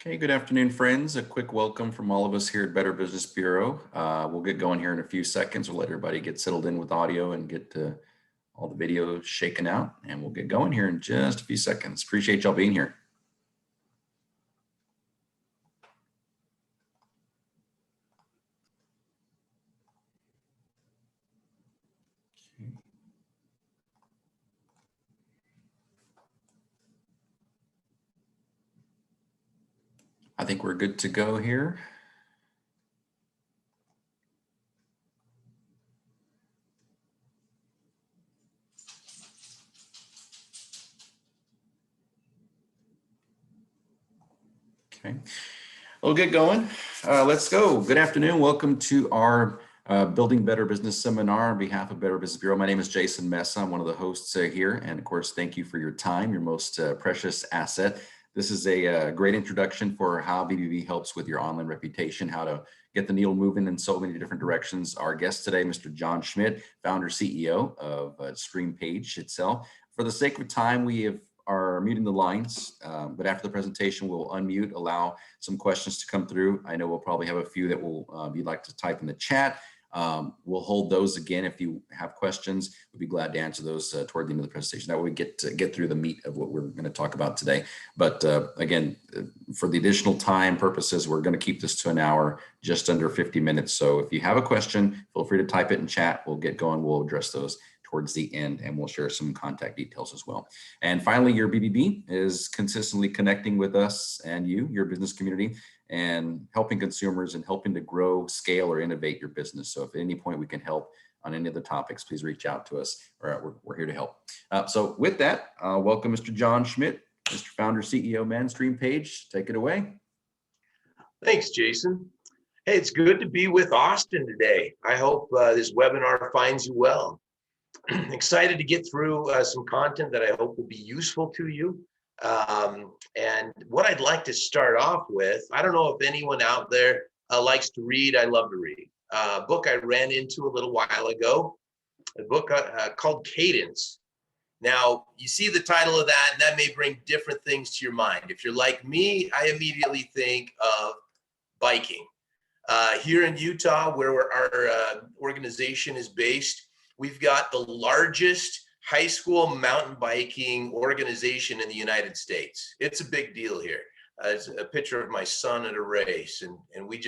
Okay, good afternoon, friends. A quick welcome from all of us here at Better Business Bureau. We'll get going here in a few seconds. We'll let everybody get settled in with audio and get all the videos shaken out, and we'll get going here in just a few seconds. Appreciate y'all being here. I think we're good to go here. Okay, we'll get going. Let's go. Good afternoon. Welcome to our Building Better Business Seminar on behalf of Better Business Bureau. My name is Jason Messa. I'm one of the hosts here. And of course, thank you for your time, your most precious asset. This is a great introduction for how BBB helps with your online reputation, how to get the needle moving in so many different directions. Our guest today, Mr. John Schmidt, founder, CEO of StreamPage itself. For the sake of time, we are muting the lines, but after the presentation, we'll unmute, allow some questions to come through. I know we'll probably have a few that will you'd like to type in the chat. We'll hold those again. If you have questions, we'd be glad to answer those toward the end of the presentation. That way we get through the meat of what we're going to talk about today. But again, for the additional time purposes, we're going to keep this to an hour, just under 50 minutes. So if you have a question, feel free to type it in chat. We'll get going. We'll address those towards the end, and we'll share some contact details as well. And finally, your BBB is consistently connecting with us and your business community, and helping consumers and helping to grow, scale, or innovate your business. So if at any point we can help on any of the topics, please reach out to us. We're here to help. So with that, welcome Mr. John Schmidt, Mr. Founder, CEO, StreamPage. Take it away. Thanks, Jason. Hey, it's good to be with Austin today. I hope this webinar finds you well. Excited to get through some content that I hope will be useful to you. And what I'd like to start off with, I don't know if anyone out there likes to read. I love to read. A book I ran into a little while ago, a book called Cadence. Now, you see the title of that, and that may bring different things to your mind. If you're like me, I immediately think of biking. Here in Utah, where our organization is based, we've got the largest high school mountain biking organization in the United States. It's a big deal here. It's a picture of my son at a race, and we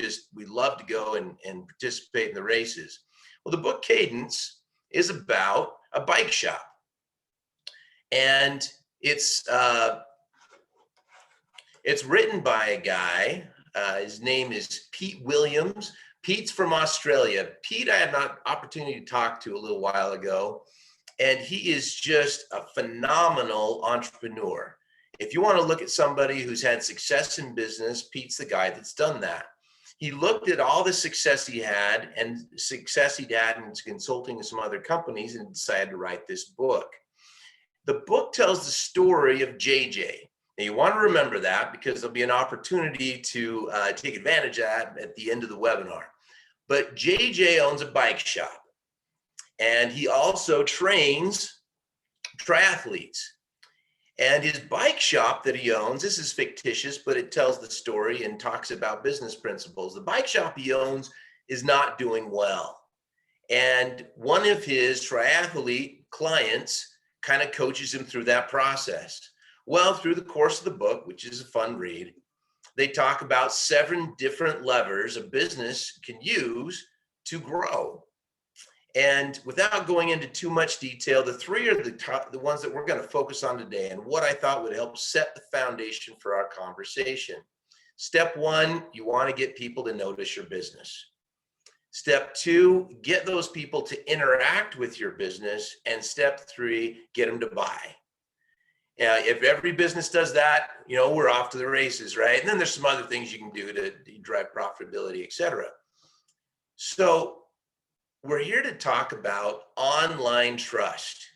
love to go and participate in the races. Well, the book Cadence is about a bike shop, and it's written by a guy. His name is Pete Williams. Pete's from Australia. Pete, I had an opportunity to talk to a little while ago, and he is just a phenomenal entrepreneur. If you want to look at somebody who's had success in business, Pete's the guy that's done that. He looked at all the success he had and success he'd had in consulting with some other companies and decided to write this book. The book tells the story of JJ. Now, you want to remember that because there'll be an opportunity to take advantage of that at the end of the webinar. But JJ owns a bike shop, and he also trains triathletes. And his bike shop that he owns, this is fictitious, but it tells the story and talks about business principles. The bike shop he owns is not doing well. And one of his triathlete clients kind of coaches him through that process. Well, through the course of the book, which is a fun read, they talk about 7 different levers a business can use to grow. And without going into too much detail, the 3 are the ones that we're going to focus on today, and what I thought would help set the foundation for our conversation. Step 1, you want to get people to notice your business. Step 2, get those people to interact with your business. And step 3, get them to buy. If every business does that, we're off to the races, right? And then there's some other things you can do to drive profitability, et cetera. So we're here to talk about online trust.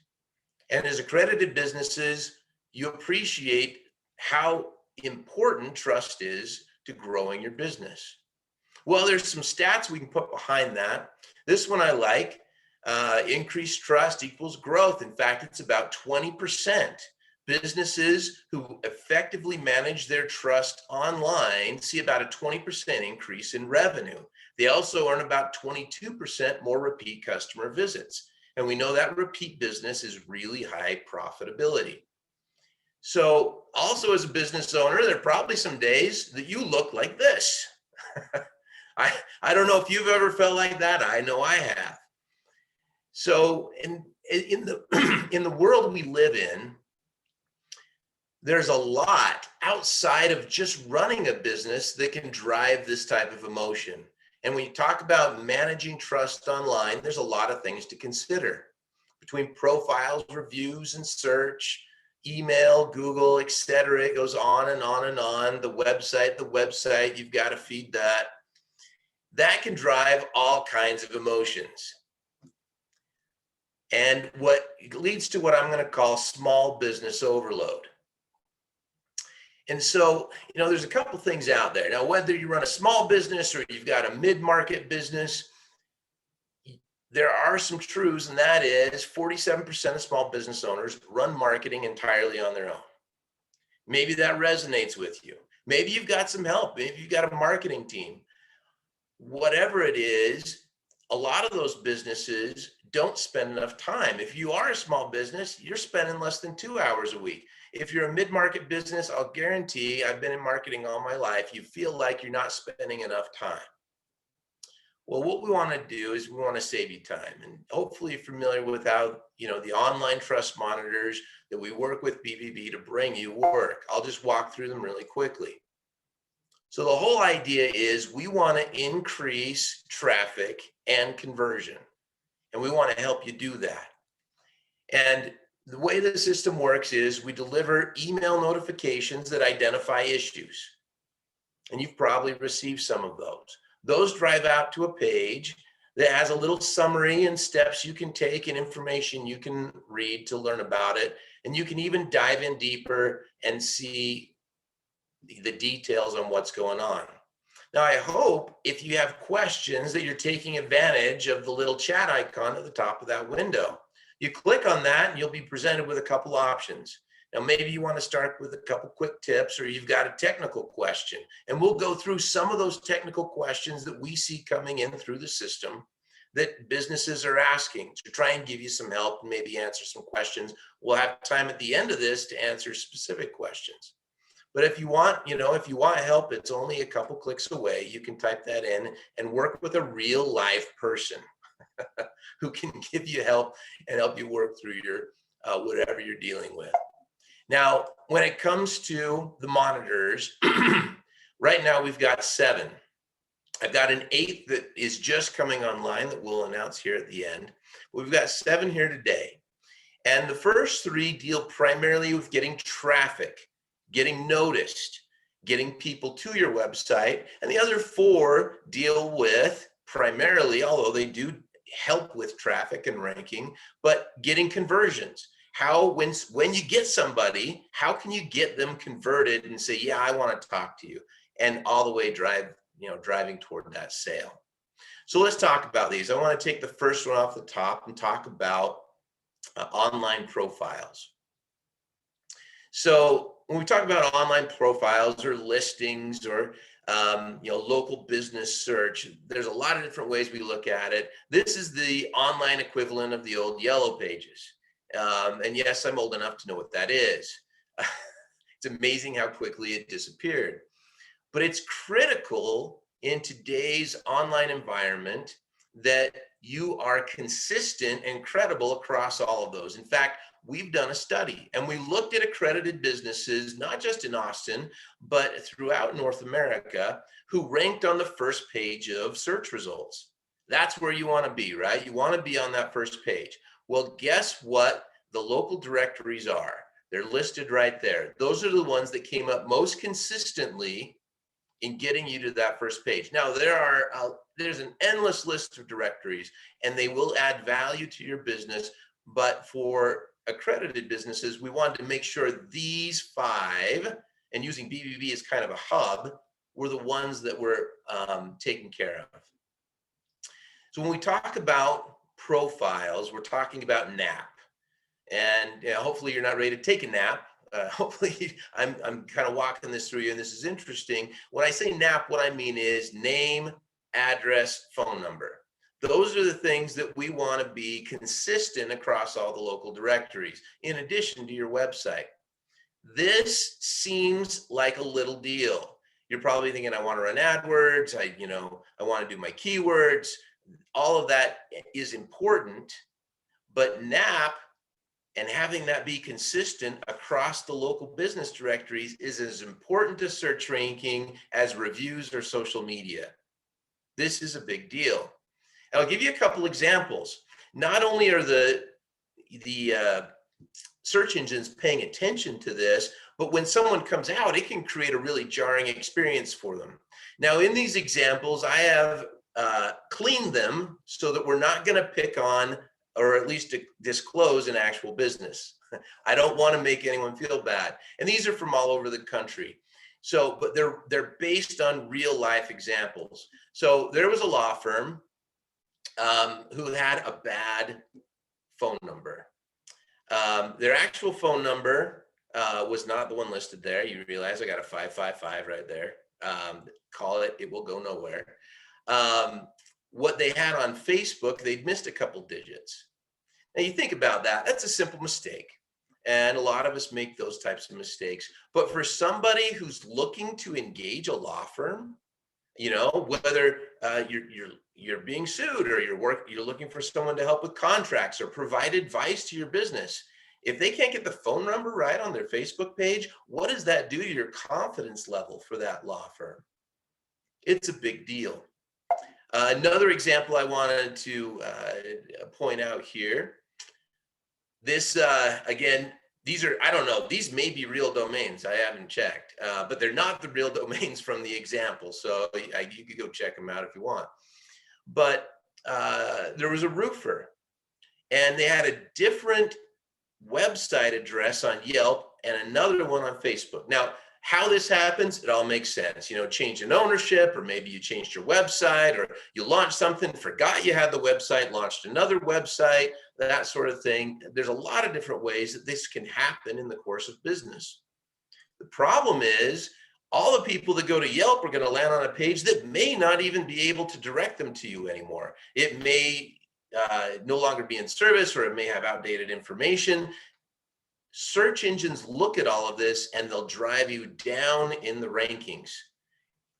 And as accredited businesses, you appreciate how important trust is to growing your business. Well, there's some stats we can put behind that. This one I like. Increased trust equals growth. In fact, it's about 20%. Businesses who effectively manage their trust online see about a 20% increase in revenue. They also earn about 22% more repeat customer visits. And we know that repeat business is really high profitability. So also as a business owner, there are probably some days that you look like this. I don't know if you've ever felt like that. I know I have. So in the in the world we live in, there's a lot outside of just running a business that can drive this type of emotion. And when you talk about managing trust online, there's a lot of things to consider between profiles, reviews, and search, email, Google, etc. It goes on and on and on. The website, you've got to feed that. That can drive all kinds of emotions. And what leads to what I'm going to call small business overload. And so, there's a couple things out there. Now, whether you run a small business or you've got a mid-market business, there are some truths, and that is 47% of small business owners run marketing entirely on their own. Maybe that resonates with you. Maybe you've got some help. Maybe you've got a marketing team. Whatever it is, a lot of those businesses don't spend enough time. If you are a small business, you're spending less than 2 hours a week. If you're a mid-market business, I'll guarantee, I've been in marketing all my life, you feel like you're not spending enough time. Well, what we want to do is we want to save you time. And hopefully you're familiar with how, the online trust monitors that we work with BBB to bring you work. I'll just walk through them really quickly. So the whole idea is we want to increase traffic and conversion, and we want to help you do that. And the way the system works is we deliver email notifications that identify issues. And you've probably received some of those. Those drive out to a page that has a little summary and steps you can take and information you can read to learn about it. And you can even dive in deeper and see the details on what's going on. Now, I hope if you have questions that you're taking advantage of the little chat icon at the top of that window. You click on that and you'll be presented with a couple options. Now, maybe you want to start with a couple quick tips, or you've got a technical question, and we'll go through some of those technical questions that we see coming in through the system that businesses are asking to try and give you some help and maybe answer some questions. We'll have time at the end of this to answer specific questions. But if you want, if you want help, it's only a couple clicks away. You can type that in and work with a real life person who can give you help and help you work through your whatever you're dealing with. Now, when it comes to the monitors, right now we've got 7. I've got an 8th that is just coming online that we'll announce here at the end. We've got 7 here today. And the first 3 deal primarily with getting traffic, getting noticed, getting people to your website. And the other 4 deal with primarily, although they do help with traffic and ranking, but getting conversions. How, when you get somebody, how can you get them converted and say, yeah, I want to talk to you, and all the way driving toward that sale. So let's talk about these. I want to take the first one off the top and talk about online profiles. So when we talk about online profiles or listings or local business search, there's a lot of different ways we look at it. This is the online equivalent of the old yellow pages. And yes, I'm old enough to know what that is. It's amazing how quickly it disappeared. But it's critical in today's online environment that you are consistent and credible across all of those. In fact, we've done a study and we looked at accredited businesses, not just in Austin, but throughout North America, who ranked on the first page of search results. That's where you want to be, right? You want to be on that first page. Well, guess what the local directories are? They're listed right there. Those are the ones that came up most consistently in getting you to that first page. Now, there's an endless list of directories, and they will add value to your business. But for accredited businesses, we wanted to make sure these 5, and using BBB as kind of a hub, were the ones that were taken care of. So when we talk about profiles, we're talking about nap. And hopefully you're not ready to take a nap hopefully I'm kind of walking this through you and this is interesting. When I say NAP, what I mean is name, address, phone number. Those are the things that we want to be consistent across all the local directories, in addition to your website. This seems like a little deal. You're probably thinking, I want to run AdWords, I want to do my keywords. All of that is important, but NAP and having that be consistent across the local business directories is as important to search ranking as reviews or social media. This is a big deal. And I'll give you a couple examples. Not only are the search engines paying attention to this, but when someone comes out, it can create a really jarring experience for them. Now, in these examples, I have cleaned them so that we're not going to pick on or at least disclose an actual business. I don't want to make anyone feel bad. And these are from all over the country. So, but they're based on real life examples. So there was a law firm who had a bad phone number. Their actual phone number was not the one listed there. You realize I got a 555 right there. Call it, it will go nowhere. What they had on Facebook, they'd missed a couple digits. Now you think about that, that's a simple mistake. And a lot of us make those types of mistakes. But for somebody who's looking to engage a law firm, whether you're being sued or you're looking for someone to help with contracts or provide advice to your business, if they can't get the phone number right on their Facebook page, what does that do to your confidence level for that law firm? It's a big deal. Another example I wanted to point out here. This, again, these are, I don't know, these may be real domains. I haven't checked, but they're not the real domains from the example. So you could go check them out if you want. But there was a roofer and they had a different website address on Yelp and another one on Facebook. Now, how this happens, it all makes sense. Change in ownership, or maybe you changed your website, or you launched something, forgot you had the website, launched another website, that sort of thing. There's a lot of different ways that this can happen in the course of business. The problem is all the people that go to Yelp are going to land on a page that may not even be able to direct them to you anymore. It may no longer be in service, or it may have outdated information. Search engines look at all of this and they'll drive you down in the rankings,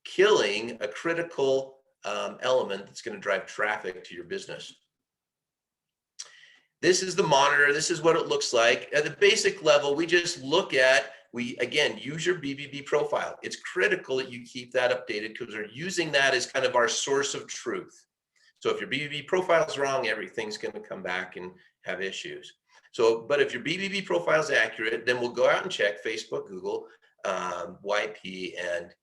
killing a critical element that's going to drive traffic to your business. This is the monitor. This is what it looks like. At the basic level, we just look at, again, use your BBB profile. It's critical that you keep that updated because we're using that as kind of our source of truth. So if your BBB profile is wrong, everything's going to come back and have issues. So, but if your BBB profile is accurate, then we'll go out and check Facebook, Google, YP, and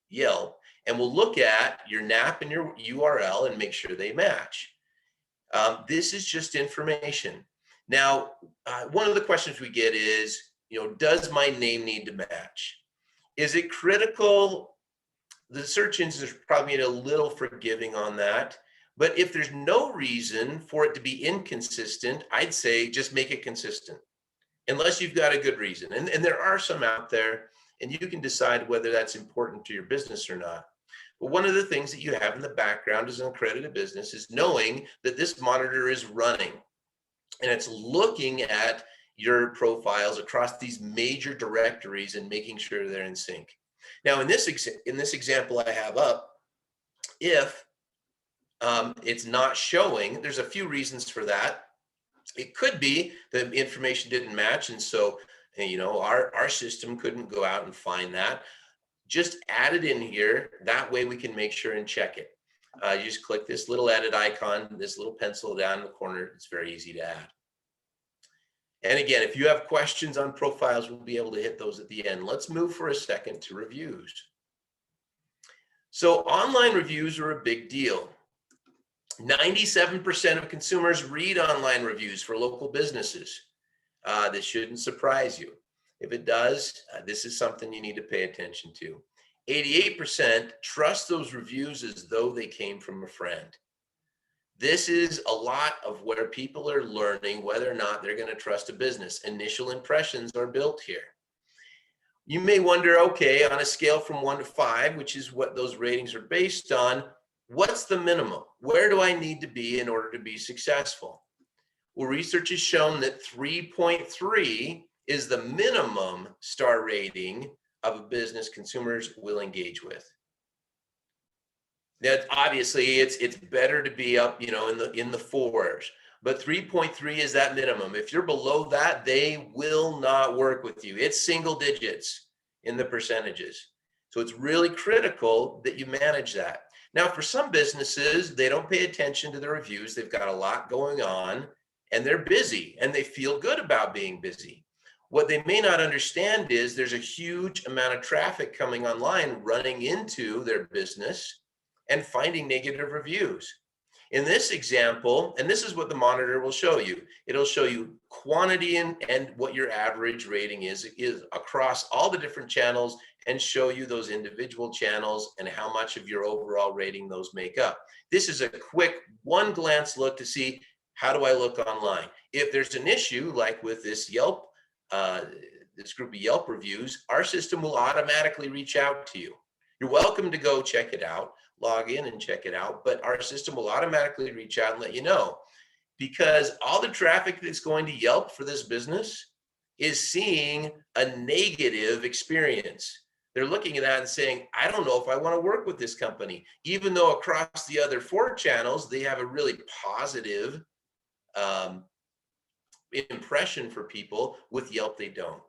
Yelp, and we'll look at your NAP and your URL and make sure they match. This is just information. Now, one of the questions we get is, does my name need to match? Is it critical? The search engines are probably a little forgiving on that. But if there's no reason for it to be inconsistent, I'd say just make it consistent, unless you've got a good reason. And there are some out there, and you can decide whether that's important to your business or not. But one of the things that you have in the background as an accredited business is knowing that this monitor is running, and it's looking at your profiles across these major directories and making sure they're in sync. Now, in this example I have up, if it's not showing, there's a few reasons for that. It could be the information didn't match, and so our system couldn't go out and find that. Just add it in here. That way we can make sure and check it. You just click this little edit icon, this little pencil down in the corner. It's very easy to add. And again, if you have questions on profiles, we'll be able to hit those at the end. Let's move for a second to reviews. So online reviews are a big deal. 97% of consumers read online reviews for local businesses. This shouldn't surprise you. If it does, this is something you need to pay attention to. 88% trust those reviews as though they came from a friend. This is a lot of where people are learning whether or not they're going to trust a business. Initial impressions are built here. You may wonder, okay, on a scale from 1 to 5, which is what those ratings are based on, what's the minimum? Where do I need to be in order to be successful? Well, research has shown that 3.3 is the minimum star rating of a business consumers will engage with. That obviously it's better to be up, in the fours, but 3.3 is that minimum. If you're below that, they will not work with you. It's single digits in the percentages. So it's really critical that you manage that. Now, for some businesses, they don't pay attention to the reviews. They've got a lot going on and they're busy and they feel good about being busy. What they may not understand is there's a huge amount of traffic coming online running into their business and finding negative reviews. In this example, and this is what the monitor will show you, it'll show you quantity and what your average rating is across all the different channels and show you those individual channels and how much of your overall rating those make up. This is a quick one glance look to see, how do I look online? If there's an issue like with this Yelp, this group of Yelp reviews, our system will automatically reach out to you. You're welcome to go check it out, log in and check it out, but our system will automatically reach out and let you know, because all the traffic that's going to Yelp for this business is seeing a negative experience. They're looking at that and saying, I don't know if I want to work with this company, even though across the other 4 channels, they have a really positive impression for people. With Yelp, they don't.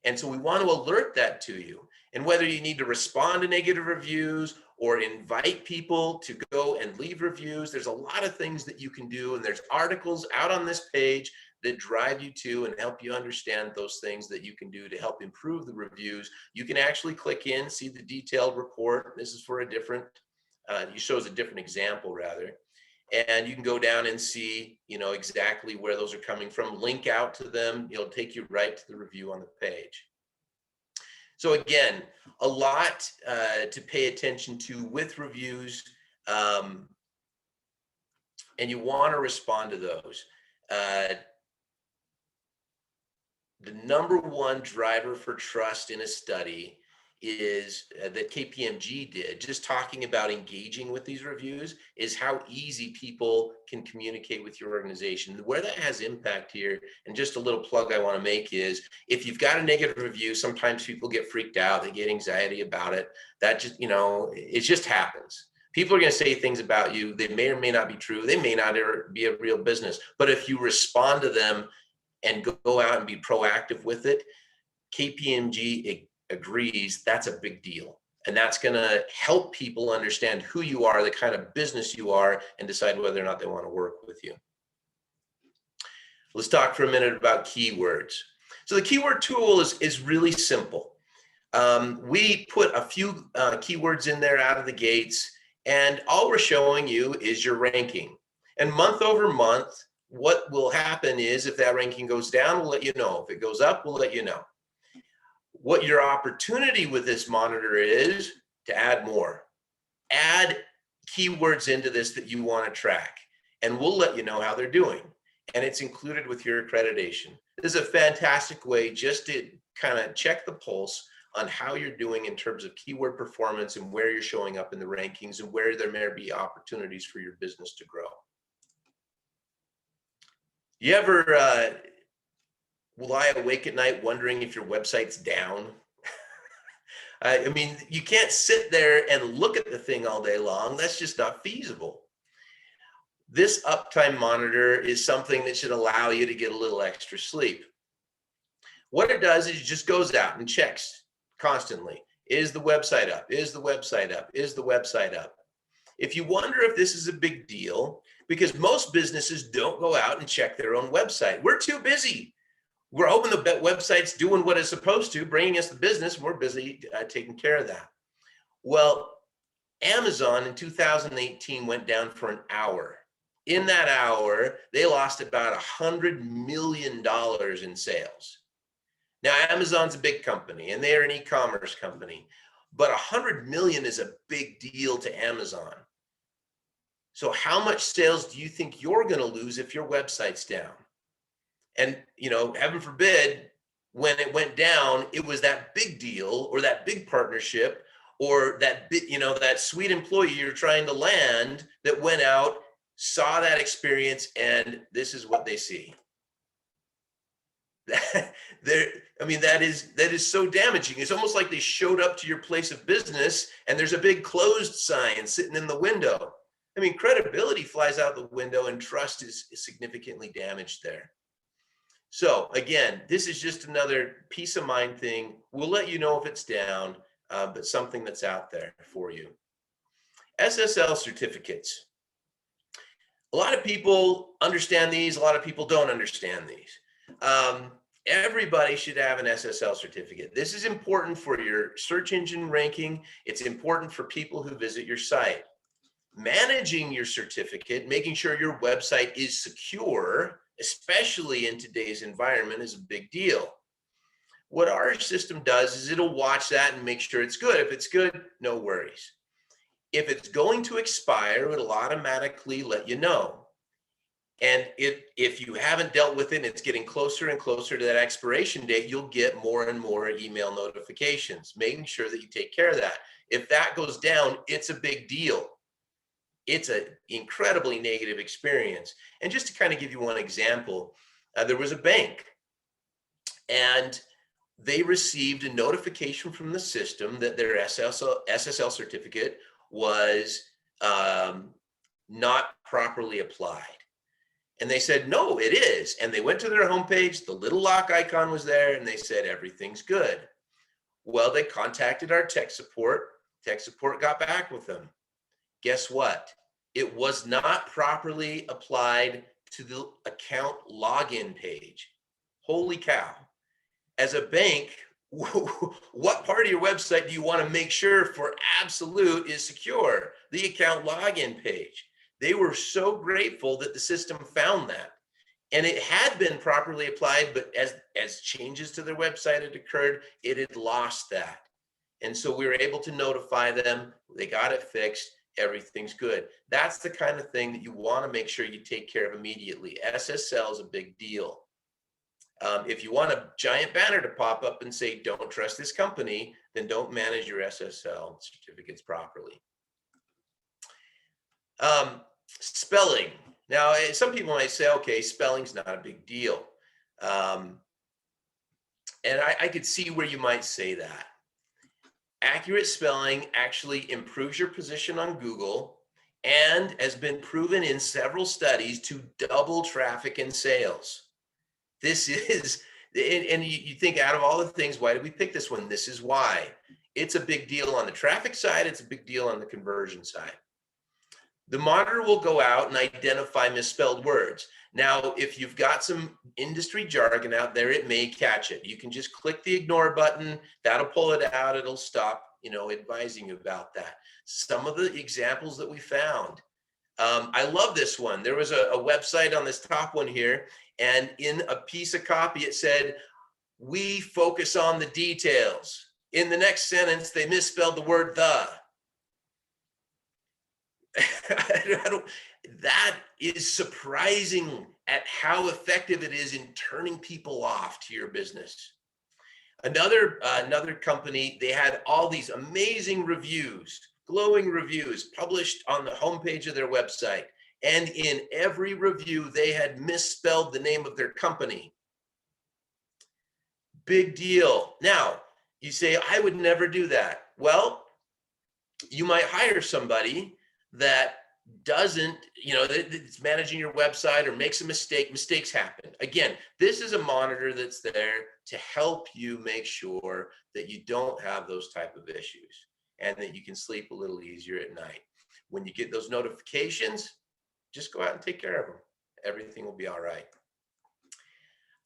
And so we want to alert that to you. And whether you need to respond to negative reviews or invite people to go and leave reviews, there's a lot of things that you can do. And there's articles out on this page that drive you to and help you understand those things that you can do to help improve the reviews. You can actually click in, see the detailed report. This is for a different, it shows a different example rather. And you can go down and see, exactly where those are coming from, link out to them. It'll take you right to the review on the page. So again, a lot to pay attention to with reviews, and you want to respond to those. The number one driver for trust in a study is that KPMG did, just talking about engaging with these reviews, is how easy people can communicate with your organization. Where that has impact here, and just a little plug I want to make is, if you've got a negative review, sometimes people get freaked out, they get anxiety about it. That just, it just happens. People are going to say things about you. They may or may not be true. They may not ever be a real business. But if you respond to them and go out and be proactive with it, KPMG agrees that's a big deal. And that's going to help people understand who you are, the kind of business you are, and decide whether or not they want to work with you. Let's talk for a minute about keywords. So the keyword tool is really simple. We put a few keywords in there out of the gates, and all we're showing you is your ranking. And month over month, what will happen is, if that ranking goes down, we'll let you know. If it goes up, we'll let you know. What your opportunity with this monitor is to add more. Add keywords into this that you want to track, and we'll let you know how they're doing. And it's included with your accreditation. This is a fantastic way just to kind of check the pulse on how you're doing in terms of keyword performance and where you're showing up in the rankings and where there may be opportunities for your business to grow. You ever lie awake at night wondering if your website's down? I mean, you can't sit there and look at the thing all day long. That's just not feasible. This Uptime Monitor is something that should allow you to get a little extra sleep. What it does is it just goes out and checks constantly. Is the website up? Is the website up? Is the website up? If you wonder if this is a big deal, because most businesses don't go out and check their own website. We're too busy. We're hoping the website's doing what it's supposed to, bringing us the business, and we're busy taking care of that. Well, Amazon in 2018 went down for an hour. In that hour, they lost about $100 million in sales. Now, Amazon's a big company, and they're an e-commerce company, but $100 million is a big deal to Amazon. So how much sales do you think you're going to lose if your website's down? And, heaven forbid, when it went down, it was that big deal or that big partnership or that big, that sweet employee you're trying to land that went out, saw that experience, and this is what they see. That is so damaging. It's almost like they showed up to your place of business and there's a big closed sign sitting in the window. I mean, credibility flies out the window and trust is significantly damaged there. So again, this is just another peace of mind thing. We'll let you know if it's down, but something that's out there for you. SSL certificates. A lot of people understand these. A lot of people don't understand these. Everybody should have an SSL certificate. This is important for your search engine ranking. It's important for people who visit your site. Managing your certificate, making sure your website is secure, especially in today's environment, is a big deal. What our system does is it'll watch that and make sure it's good. If it's good, no worries. If it's going to expire, it'll automatically let you know. And if you haven't dealt with it and it's getting closer and closer to that expiration date, you'll get more and more email notifications, making sure that you take care of that. If that goes down, it's a big deal. It's an incredibly negative experience. And just to kind of give you one example, there was a bank and they received a notification from the system that their SSL certificate was not properly applied. And they said, no, it is. And they went to their homepage, the little lock icon was there, and they said, everything's good. Well, they contacted our tech support. Tech support got back with them. Guess what? It was not properly applied to the account login page. Holy cow. As a bank, what part of your website do you want to make sure for absolute is secure? The account login page. They were so grateful that the system found that. And it had been properly applied, but as changes to their website had occurred, it had lost that. And so we were able to notify them, they got it fixed, everything's good. That's the kind of thing that you want to make sure you take care of immediately. SSL is a big deal. If you want a giant banner to pop up and say, don't trust this company, then don't manage your SSL certificates properly. Spelling. Now, some people might say, okay, spelling's not a big deal. And I could see where you might say that. Accurate spelling actually improves your position on Google and has been proven in several studies to double traffic and sales. This is, and you think out of all the things, why did we pick this one? This is why. It's a big deal on the traffic side. It's a big deal on the conversion side. The monitor will go out and identify misspelled words. Now, if you've got some industry jargon out there, it may catch it. You can just click the ignore button. That'll pull it out. It'll stop, advising you about that. Some of the examples that we found. I love this one. There was a website on this top one here, and in a piece of copy, it said, we focus on the details. In the next sentence, they misspelled the word the. That is surprising at how effective it is in turning people off to your business. Another company, they had all these amazing reviews, glowing reviews published on the homepage of their website. And in every review, they had misspelled the name of their company. Big deal. Now, you say, I would never do that. Well, you might hire somebody that doesn't, that's managing your website or makes a mistake. Mistakes happen. Again, this is a monitor that's there to help you make sure that you don't have those type of issues and that you can sleep a little easier at night. When you get those notifications, just go out and take care of them. Everything will be all right.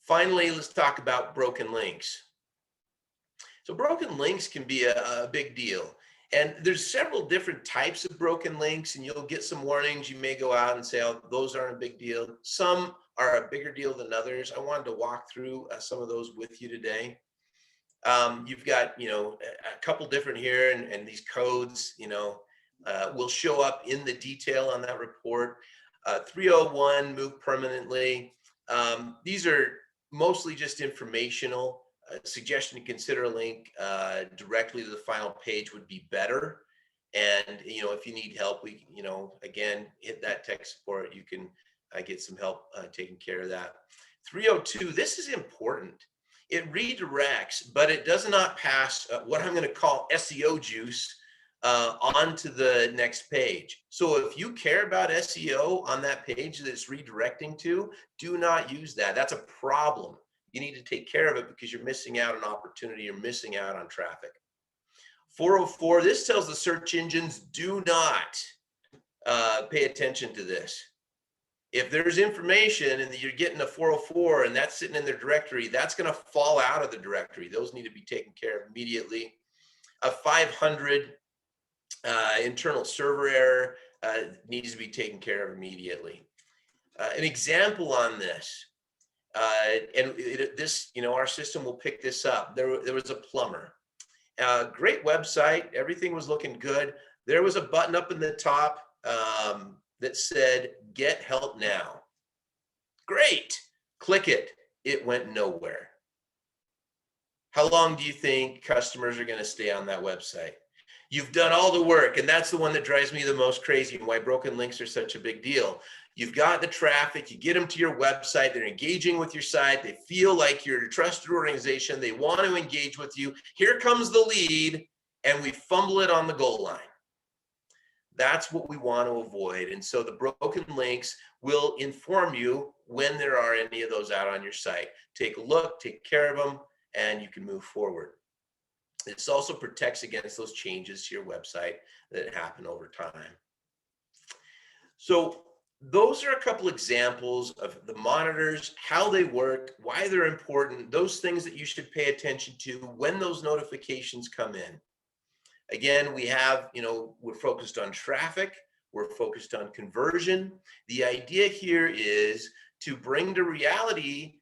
Finally, let's talk about broken links. So broken links can be a big deal. And there's several different types of broken links, and you'll get some warnings. You may go out and say, oh, those aren't a big deal. Some are a bigger deal than others. I wanted to walk through some of those with you today. You've got, a couple different here, and these codes, will show up in the detail on that report. 301, move permanently. These are mostly just informational. a suggestion to consider a link directly to the final page would be better. And, if you need help, we, again, hit that tech support. You can get some help taking care of that. 302, this is important. It redirects, but it does not pass what I'm going to call SEO juice onto the next page. So if you care about SEO on that page that it's redirecting to, do not use that. That's a problem. You need to take care of it because you're missing out on opportunity. You're missing out on traffic. 404, this tells the search engines, do not pay attention to this. If there's information and you're getting a 404 and that's sitting in their directory, that's going to fall out of the directory. Those need to be taken care of immediately. A 500 internal server error needs to be taken care of immediately. An example on this, our system will pick this up. There was a plumber. Great website. Everything was looking good. There was a button up in the top that said, get help now. Great. Click it. It went nowhere. How long do you think customers are going to stay on that website? You've done all the work, and that's the one that drives me the most crazy and why broken links are such a big deal. You've got the traffic, you get them to your website, they're engaging with your site, they feel like you're a trusted organization, they want to engage with you. Here comes the lead, and we fumble it on the goal line. That's what we want to avoid. And so the broken links will inform you when there are any of those out on your site. Take a look, take care of them, and you can move forward. This also protects against those changes to your website that happen over time. So those are a couple examples of the monitors, how they work, why they're important, those things that you should pay attention to when those notifications come in. Again, we have, we're focused on traffic, we're focused on conversion. The idea here is to bring to reality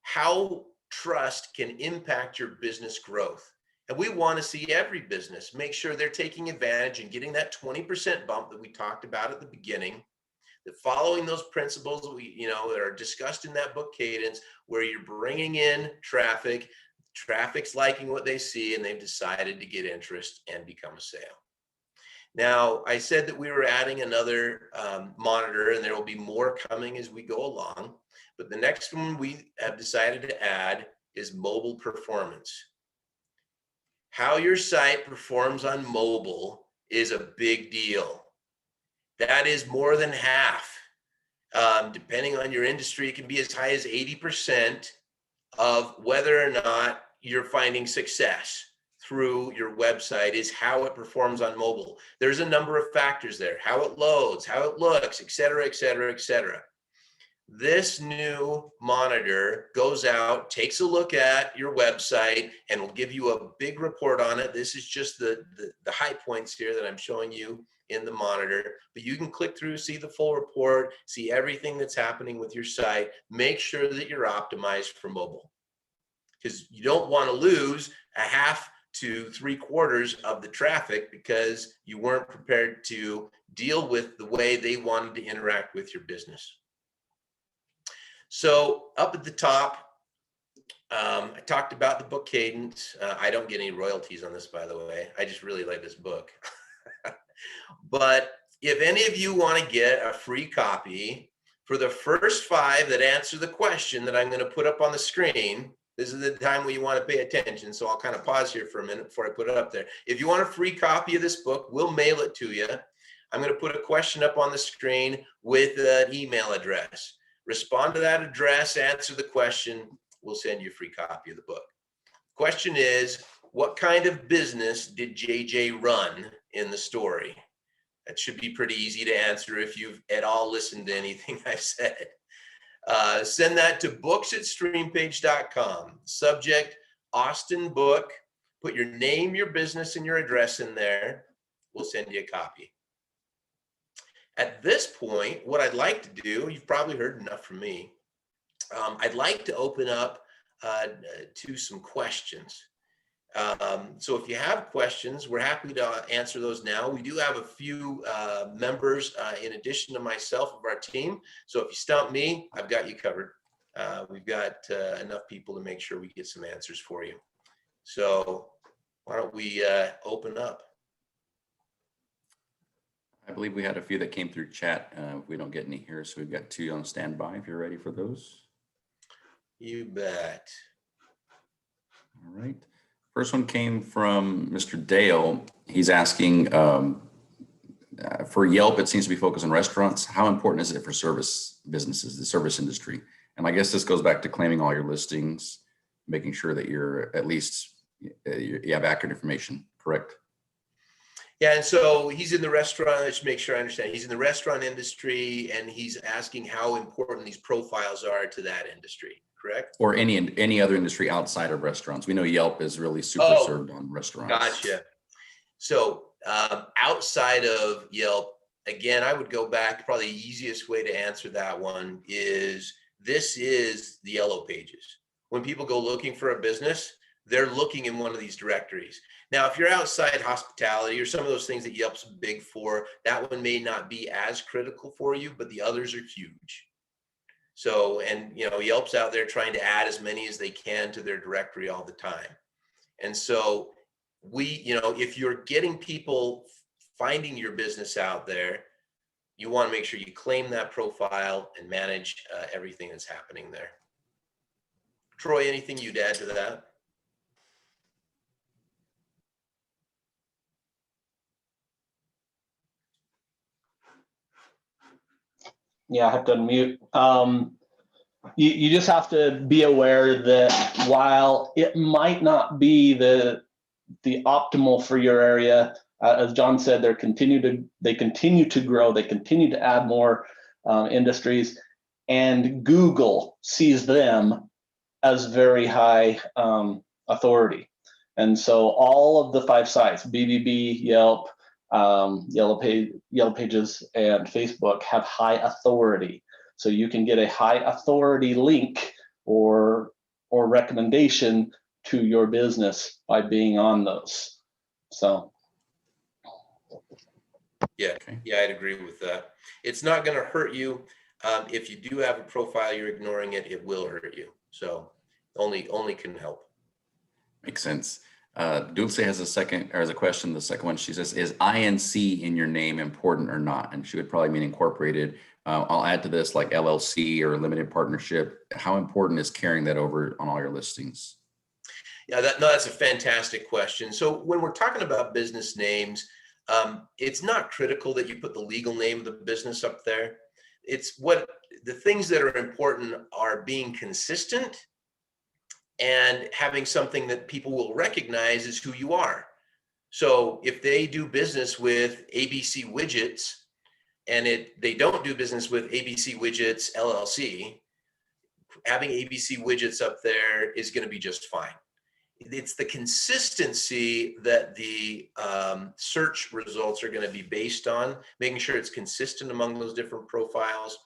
how trust can impact your business growth. And we want to see every business make sure they're taking advantage and getting that 20% bump that we talked about at the beginning, that following those principles that are discussed in that book Cadence, where you're bringing in traffic's liking what they see, and they've decided to get interest and become a sale. Now, I said that we were adding another monitor, and there will be more coming as we go along. But the next one we have decided to add is mobile performance. How your site performs on mobile is a big deal. That is more than half. Depending on your industry, it can be as high as 80% of whether or not you're finding success through your website is how it performs on mobile. There's a number of factors there: how it loads, how it looks, et cetera, et cetera, et cetera. This new monitor goes out, takes a look at your website, and will give you a big report on it. This is just the high points here that I'm showing you in the monitor, but you can click through, see the full report, see everything that's happening with your site. Make sure that you're optimized for mobile, because you don't want to lose a half to 3/4 of the traffic because you weren't prepared to deal with the way they wanted to interact with your business. So up at the top, I talked about the book Cadence. I don't get any royalties on this, by the way. I just really like this book. But if any of you want to get a free copy, for the first 5 that answer the question that I'm going to put up on the screen, this is the time where you want to pay attention. So I'll kind of pause here for a minute before I put it up there. If you want a free copy of this book, we'll mail it to you. I'm going to put a question up on the screen with an email address. Respond to that address, answer the question, we'll send you a free copy of the book. Question is, what kind of business did JJ run in the story? That should be pretty easy to answer if you've at all listened to anything I've said. Send that to books@streampage.com. Subject, Austin Book. Put your name, your business, and your address in there. We'll send you a copy. At this point, what I'd like to do, you've probably heard enough from me. I'd like to open up to some questions. So if you have questions, we're happy to answer those now. We do have a few members in addition to myself of our team. So if you stump me, I've got you covered. we've got enough people to make sure we get some answers for you. So why don't we open up? I believe we had a few that came through chat. We don't get any here, so we've got 2 on standby if you're ready for those. You bet. All right. First one came from Mr. Dale. He's asking, for Yelp, it seems to be focused on restaurants. How important is it for service businesses, the service industry? And I guess this goes back to claiming all your listings, making sure that you're at least, you have accurate information, correct? Yeah, and so he's in the restaurant, let's make sure I understand. He's in the restaurant industry and he's asking how important these profiles are to that industry, correct? Or any other industry outside of restaurants. We know Yelp is really super served on restaurants. Gotcha. So outside of Yelp, again, I would go back, probably the easiest way to answer that one is this is the yellow pages. When people go looking for a business, they're looking in one of these directories. Now, if you're outside hospitality or some of those things that Yelp's big for, that one may not be as critical for you, but the others are huge. So, and you know, Yelp's out there trying to add as many as they can to their directory all the time. And so you know, if you're getting people finding your business out there, you want to make sure you claim that profile and manage everything that's happening there. Troy, anything you'd add to that? Yeah, I have to unmute. You just have to be aware that while it might not be the optimal for your area, as John said, they continue to grow, they continue to add more industries, and Google sees them as very high authority. And so all of the 5 sites, BBB, Yelp, Yellow Pages, and Facebook have high authority. So you can get a high authority link or recommendation to your business by being on those. So. Yeah, yeah, I'd agree with that. It's not going to hurt you. If you do have a profile, you're ignoring it, it will hurt you. So only can help. Makes sense. Dulce has a question. The second one, she says, is INC in your name important or not? And she would probably mean incorporated. I'll add to this like LLC or limited partnership. How important is carrying that over on all your listings? Yeah, that's a fantastic question. So when we're talking about business names, it's not critical that you put the legal name of the business up there. It's what the things that are important are being consistent and having something that people will recognize as who you are. So if they do business with ABC Widgets and they don't do business with ABC Widgets LLC, having ABC Widgets up there is going to be just fine. It's the consistency that the search results are going to be based on, making sure it's consistent among those different profiles.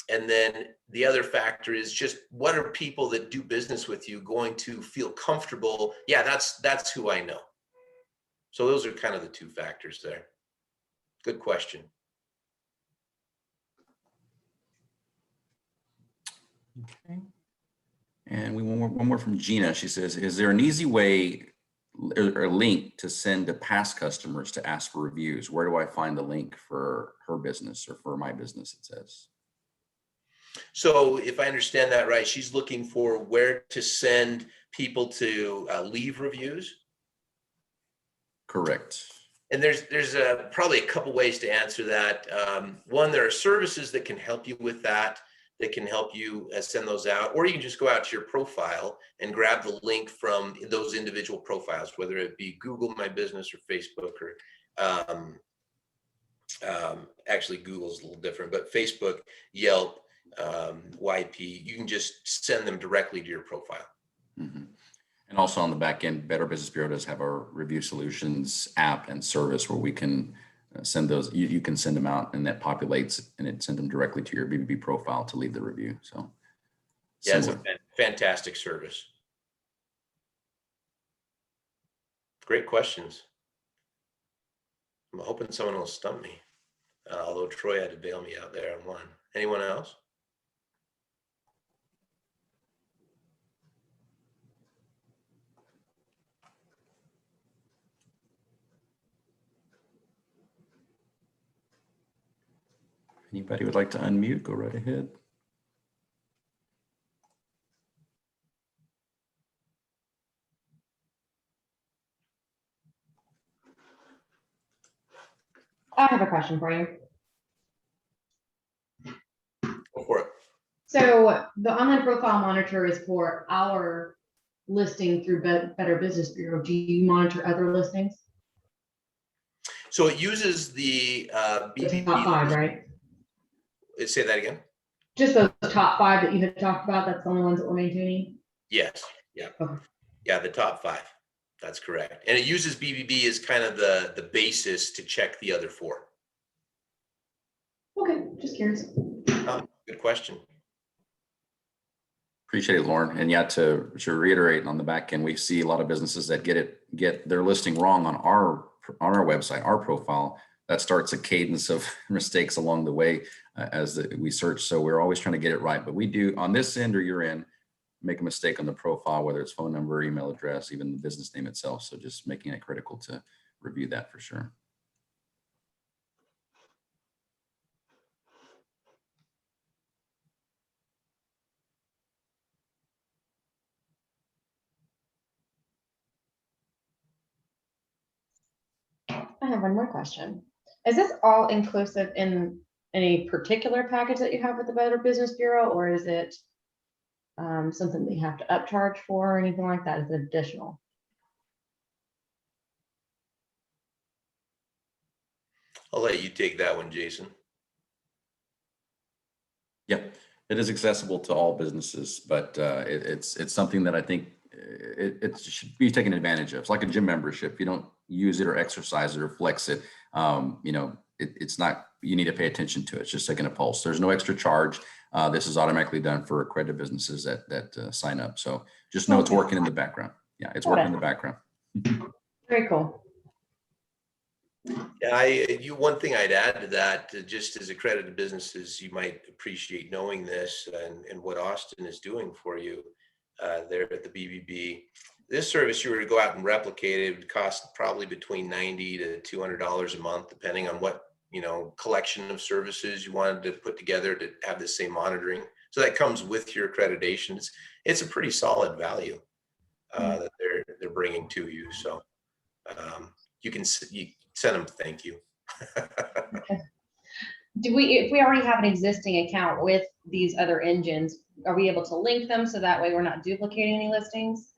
And then the other factor is just what are people that do business with you going to feel comfortable? Yeah, that's who I know. So those are kind of the 2 factors there. Good question. Okay. And one more from Gina. She says, is there an easy way or a link to send to past customers to ask for reviews? Where do I find the link for her business or for my business, it says? So if I understand that right, she's looking for where to send people to leave reviews? Correct. And there's probably a couple ways to answer that. One, there are services that can help you with that can help you send those out, or you can just go out to your profile and grab the link from those individual profiles, whether it be Google My Business or Facebook or actually Google's a little different, but Facebook, Yelp, YP, you can just send them directly to your profile. Mm-hmm. And also on the back end, Better Business Bureau does have our review solutions app and service where we can send those, you can send them out and that populates and it sends them directly to your BBB profile to leave the review. So yeah, it's a fantastic service. Great questions. I'm hoping someone will stump me. Although Troy had to bail me out there on one. Anyone else? Anybody would like to unmute, go right ahead. I have a question for you. Go for it. So the online profile monitor is for our listing through Better Business Bureau. Do you monitor other listings? So it uses the The top five, BBB. right? Say that again. Just those top five that you had talked about, that's the only ones that we're maintaining? Yes. Yeah. Okay. Yeah, the top five. That's correct. And it uses BBB as kind of the basis to check the other four. Okay, just curious. Good question. Appreciate it, Lauren. And yeah, to reiterate on the back end, we see a lot of businesses that get their listing wrong on our website, our profile. That starts a cadence of mistakes along the way we search. So we're always trying to get it right. But we do on this end or your end, make a mistake on the profile, whether it's phone number, email address, even the business name itself. So just making it critical to review that for sure. I have one more question. Is this all inclusive in any particular package that you have with the Better Business Bureau, or is it something that you have to upcharge for or anything like that? Is it additional? I'll let you take that one, Jason. Yeah, it is accessible to all businesses, but it's something that I think it should be taken advantage of. It's like a gym membership. If you don't use it or exercise it or flex it, it's not, you need to pay attention to it. It's just taking a pulse. There's no extra charge. This is automatically done for accredited businesses that sign up. So just know it's working in the background. Yeah, it's working in the background. Very cool. Yeah, one thing I'd add to that, just as accredited businesses, you might appreciate knowing this and what Austin is doing for you there at the BBB. This service, you were to go out and replicate it, would cost probably between $90 to $200 a month, depending on what collection of services you wanted to put together to have the same monitoring. So that comes with your accreditations. It's a pretty solid value that they're bringing to you. So you send them thank you. Okay. If we already have an existing account with these other engines, are we able to link them so that way we're not duplicating any listings?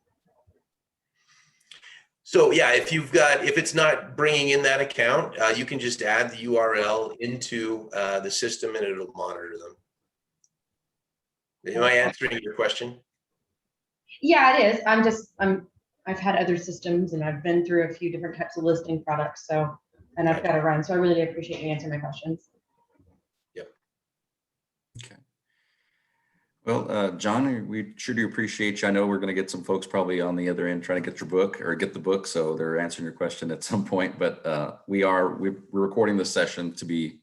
So yeah, if it's not bringing in that account, you can just add the URL into the system and it'll monitor them. Am I answering your question? Yeah, it is. I've had other systems and I've been through a few different types of listing products. And I've got to run. So I really appreciate you answering my questions. Yep. Okay. Well, John, we sure do appreciate you. I know we're going to get some folks probably on the other end trying to get your book or get the book. So they're answering your question at some point, but we're recording this session to be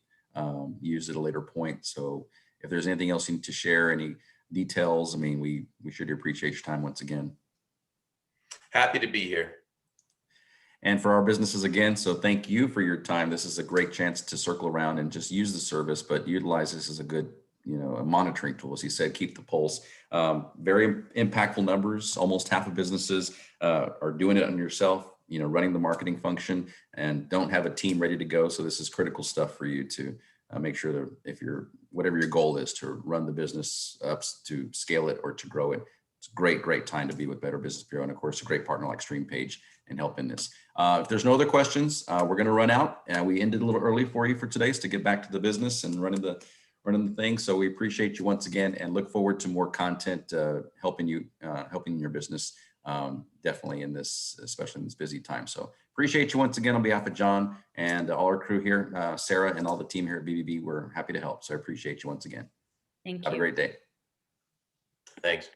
used at a later point. So if there's anything else you need to share, any details, I mean, we sure do appreciate your time once again. Happy to be here. And for our businesses again, so thank you for your time. This is a great chance to circle around and just use the service, but utilize this as a good, a monitoring tool. As he said, keep the pulse. Very impactful numbers. Almost half of businesses are doing it on yourself, running the marketing function and don't have a team ready to go. So this is critical stuff for you to make sure that whatever your goal is to run the business up, to scale it or to grow it. It's a great time to be with Better Business Bureau. And of course, a great partner like StreamPage and help in this. If there's no other questions, we're going to run out. We ended a little early for you for today to get back to the business and running the thing. So we appreciate you once again and look forward to more content helping your business definitely in this, especially in this busy time. So appreciate you once again on behalf of John and all our crew here, Sarah and all the team here at BBB. We're happy to help. So I appreciate you once again. Thank you. Have a great day. Thanks.